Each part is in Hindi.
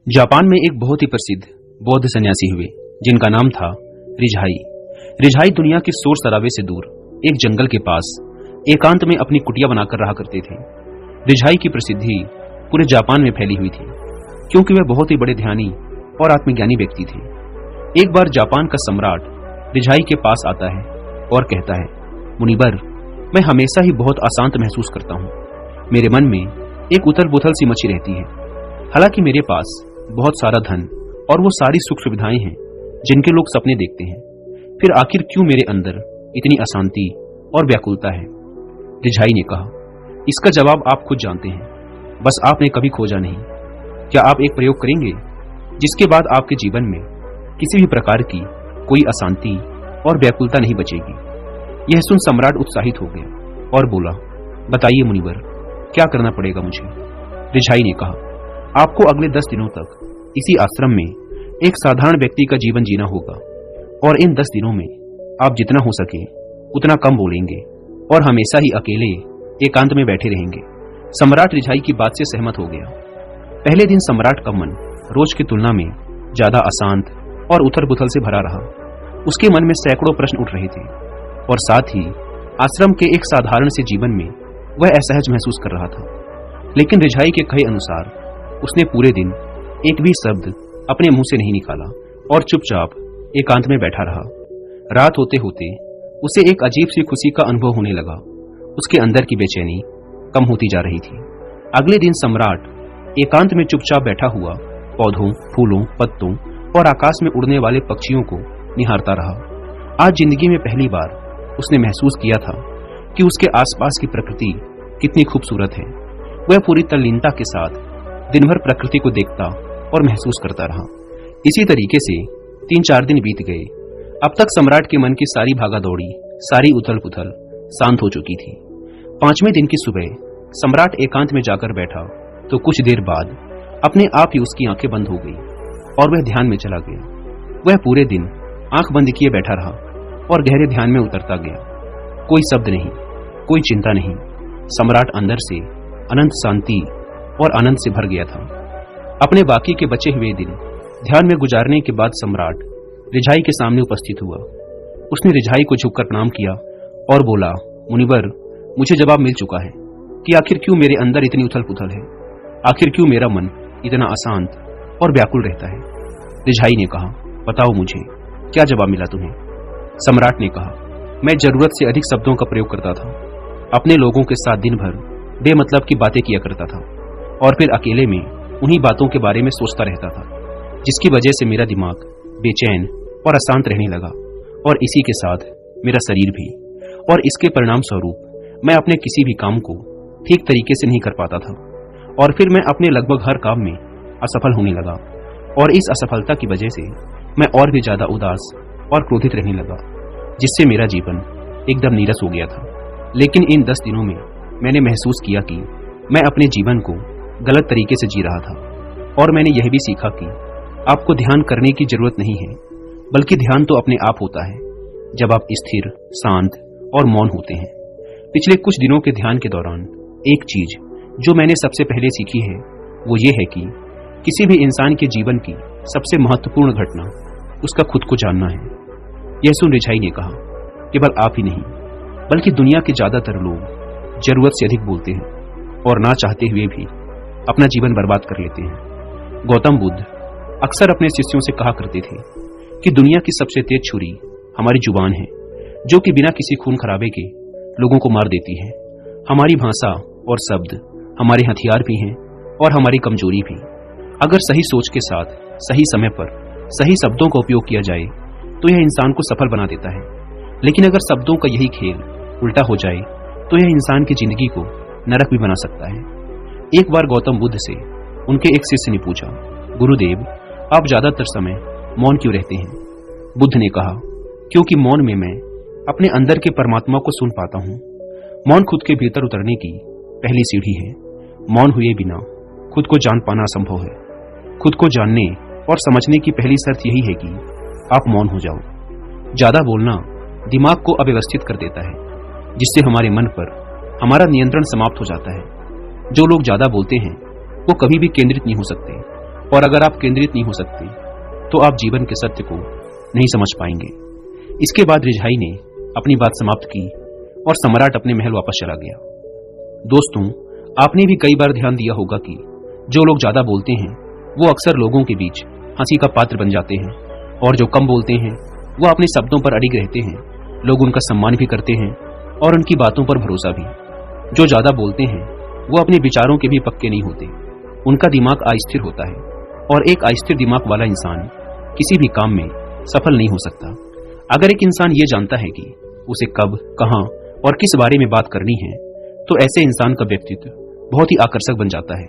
जापान में एक बहुत ही प्रसिद्ध बौद्ध सन्यासी हुए जिनका नाम था रिझाई। रिझाई दुनिया के शोर शराबे से दूर एक जंगल के पास एकांत में अपनी कुटिया बनाकर रहा करते थे। रिझाई की प्रसिद्धि पूरे जापान में फैली हुई थी क्योंकि वे बहुत ही बड़े ध्यानी और आत्मज्ञानी व्यक्ति थे। एक बार जापान का सम्राट रिझाई के पास आता है और कहता है, मुनिवर, मैं हमेशा ही बहुत अशांत महसूस करता हूँ। मेरे मन में एक उथल पुथल सी मची रहती है। हालांकि मेरे पास बहुत सारा धन और वो सारी सुख सुविधाएं हैं जिनके लोग सपने देखते हैं, फिर आखिर क्यों मेरे अंदर इतनी अशांति और व्याकुलता है? रिझाई ने कहा, इसका जवाब आप खुद जानते हैं, बस आपने कभी खोजा नहीं। क्या आप एक प्रयोग करेंगे जिसके बाद आपके जीवन में किसी भी प्रकार की कोई अशांति और व्याकुलता नहीं बचेगी? यह सुन सम्राट उत्साहित हो गया और बोला, बताइए मुनिवर, क्या करना पड़ेगा मुझे? रिझाई ने कहा, आपको अगले 10 दिनों तक इसी आश्रम में एक साधारण व्यक्ति का जीवन जीना होगा और इन 10 दिनों में आप जितना हो सके उतना कम बोलेंगे और हमेशा ही अकेले एकांत में बैठे रहेंगे। सम्राट रिझाई की बात से सहमत हो गया। पहले दिन सम्राट का मन रोज की तुलना में ज्यादा अशांत और उथल पुथल से भरा रहा। उसके मन में सैकड़ों प्रश्न उठ रहे थे और साथ ही आश्रम के एक साधारण से जीवन में वह असहज महसूस कर रहा था। लेकिन रिझाई के कहे अनुसार उसने पूरे दिन एक भी शब्द अपने मुंह से नहीं निकाला और चुपचाप एकांत में बैठा रहा। रात होते होते उसे एक अजीब सी खुशी का अनुभव होने लगा। उसके अंदर की बेचैनी कम होती जा रही थी। अगले दिन सम्राट एकांत में चुपचाप बैठा हुआ पौधों, फूलों, पत्तों और आकाश में उड़ने वाले पक्षियों को निहारता रहा। आज जिंदगी में पहली बार उसने महसूस किया था कि उसके आसपास की प्रकृति कितनी खूबसूरत है। वह पूरी तल्लीनता के साथ दिन भर प्रकृति को देखता और महसूस करता रहा। इसी तरीके से 3-4 दिन बीत गए। अब तक सम्राट के मन की सारी भागा दौड़ी, सारी उथल पुथल शांत हो चुकी थी। 5वें दिन की सुबह सम्राट एकांत में जाकर बैठा तो कुछ देर बाद अपने आप ही उसकी आंखें बंद हो गई और वह ध्यान में चला गया। वह पूरे दिन आंख बंद किए बैठा रहा और गहरे ध्यान में उतरता गया। कोई शब्द नहीं, कोई चिंता नहीं। सम्राट अंदर से अनंत शांति और आनंद से भर गया था। अपने बाकी के बचे हुए दिन ध्यान में गुजारने के बाद सम्राट रिझाई के सामने उपस्थित हुआ। उसने रिझाई को झुककर प्रणाम किया और बोला, मुनिवर, मुझे जवाब मिल चुका है कि आखिर क्यों मेरे अंदर इतनी उथल पुथल है, आखिर क्यों मेरा मन इतना अशांत और व्याकुल रहता है। रिझाई ने कहा, बताओ मुझे, क्या जवाब मिला तुम्हें? सम्राट ने कहा, मैं जरूरत से अधिक शब्दों का प्रयोग करता था, अपने लोगों के साथ दिन भर बेमतलब की बातें किया करता था और फिर अकेले में उन्हीं बातों के बारे में सोचता रहता था, जिसकी वजह से मेरा दिमाग बेचैन और अशांत रहने लगा और इसी के साथ मेरा शरीर भी। और इसके परिणाम स्वरूप मैं अपने किसी भी काम को ठीक तरीके से नहीं कर पाता था और फिर मैं अपने लगभग हर काम में असफल होने लगा और इस असफलता की वजह से मैं और भी ज्यादा उदास और क्रोधित रहने लगा, जिससे मेरा जीवन एकदम नीरस हो गया था। लेकिन इन 10 दिनों में मैंने महसूस किया कि मैं अपने जीवन को गलत तरीके से जी रहा था और मैंने यह भी सीखा कि आपको ध्यान करने की जरूरत नहीं है, बल्कि ध्यान तो अपने आप होता है जब आप स्थिर, शांत और मौन होते हैं। पिछले कुछ दिनों के ध्यान के दौरान एक चीज जो मैंने सबसे पहले सीखी है वो ये है कि किसी भी इंसान के जीवन की सबसे महत्वपूर्ण घटना उसका खुद को जानना है। यह सुन रिझाई ने कहा, केवल आप ही नहीं बल्कि दुनिया के ज्यादातर लोग जरूरत से अधिक बोलते हैं और ना चाहते हुए भी अपना जीवन बर्बाद कर लेते हैं। गौतम बुद्ध अक्सर अपने शिष्यों से कहा करते थे कि दुनिया की सबसे तेज छुरी हमारी जुबान है, जो कि बिना किसी खून खराबे के लोगों को मार देती है। हमारी भाषा और शब्द हमारे हथियार भी हैं और हमारी कमजोरी भी। अगर सही सोच के साथ सही समय पर सही शब्दों का उपयोग किया जाए तो यह इंसान को सफल बना देता है। लेकिन अगर शब्दों का यही खेल उल्टा हो जाए तो यह इंसान की जिंदगी को नरक भी बना सकता है। एक बार गौतम बुद्ध से उनके एक शिष्य ने पूछा, गुरुदेव, आप ज्यादातर समय मौन क्यों रहते हैं? बुद्ध ने कहा, क्योंकि मौन में मैं अपने अंदर के परमात्मा को सुन पाता हूँ। मौन खुद के भीतर उतरने की पहली सीढ़ी है। मौन हुए बिना खुद को जान पाना असंभव है। खुद को जानने और समझने की पहली शर्त यही है कि आप मौन हो जाओ। ज्यादा बोलना दिमाग को अव्यवस्थित कर देता है, जिससे हमारे मन पर हमारा नियंत्रण समाप्त हो जाता है। जो लोग ज्यादा बोलते हैं वो कभी भी केंद्रित नहीं हो सकते और अगर आप केंद्रित नहीं हो सकते तो आप जीवन के सत्य को नहीं समझ पाएंगे। इसके बाद रिझाई ने अपनी बात समाप्त की और सम्राट अपने महल वापस चला गया। दोस्तों, आपने भी कई बार ध्यान दिया होगा कि जो लोग ज्यादा बोलते हैं वो अक्सर लोगों के बीच हंसी का पात्र बन जाते हैं, और जो कम बोलते हैं वो अपने शब्दों पर अडिग रहते हैं। लोग उनका सम्मान भी करते हैं और उनकी बातों पर भरोसा भी। जो ज्यादा बोलते हैं वो अपने विचारों के भी पक्के नहीं होते। उनका दिमाग अस्थिर होता है, और एक अस्थिर दिमाग वाला इंसान किसी भी काम में सफल नहीं हो सकता। अगर एक इंसान ये जानता है कि उसे कब, कहां और किस बारे में बात करनी है, तो ऐसे इंसान का व्यक्तित्व बहुत ही आकर्षक बन जाता है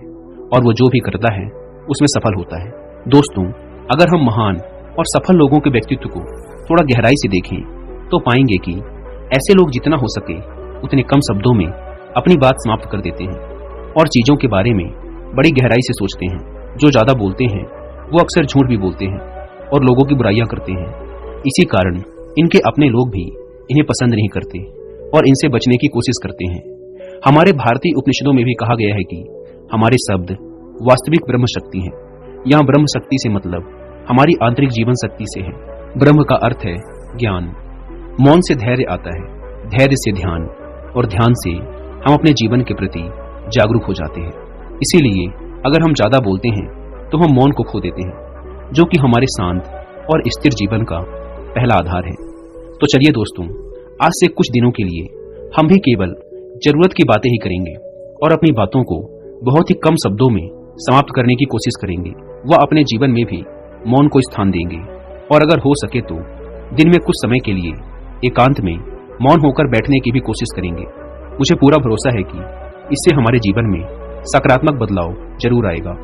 और वो जो भी करता है उसमें सफल होता है। दोस्तों, अगर हम महान और सफल लोगों के व्यक्तित्व को थोड़ा गहराई से देखें तो पाएंगे कि ऐसे लोग जितना हो सके उतने कम शब्दों में अपनी बात समाप्त कर देते हैं और चीजों के बारे में बड़ी गहराई से सोचते हैं। जो ज्यादा बोलते हैं वो अक्सर झूठ भी बोलते हैं और लोगों की बुराइयां करते हैं। इसी कारण इनके अपने लोग भी इन्हें पसंद नहीं करते और इनसे बचने की कोशिश करते हैं। हमारे भारतीय उपनिषदों में भी कहा गया है कि हमारे शब्द वास्तविक ब्रह्म शक्ति है। यहाँ ब्रह्म शक्ति से मतलब हमारी आंतरिक जीवन शक्ति से है। ब्रह्म का अर्थ है ज्ञान। मौन से धैर्य आता है, धैर्य से ध्यान, और ध्यान से हम अपने जीवन के प्रति जागरूक हो जाते हैं। इसीलिए अगर हम ज्यादा बोलते हैं तो हम मौन को खो देते हैं, जो कि हमारे शांत और स्थिर जीवन का पहला आधार है। तो चलिए दोस्तों, आज से कुछ दिनों के लिए हम भी केवल जरूरत की बातें ही करेंगे और अपनी बातों को बहुत ही कम शब्दों में समाप्त करने की कोशिश करेंगे। वह अपने जीवन में भी मौन को स्थान देंगे, और अगर हो सके तो दिन में कुछ समय के लिए एकांत में मौन होकर बैठने की भी कोशिश करेंगे। मुझे पूरा भरोसा है कि इससे हमारे जीवन में सकारात्मक बदलाव जरूर आएगा।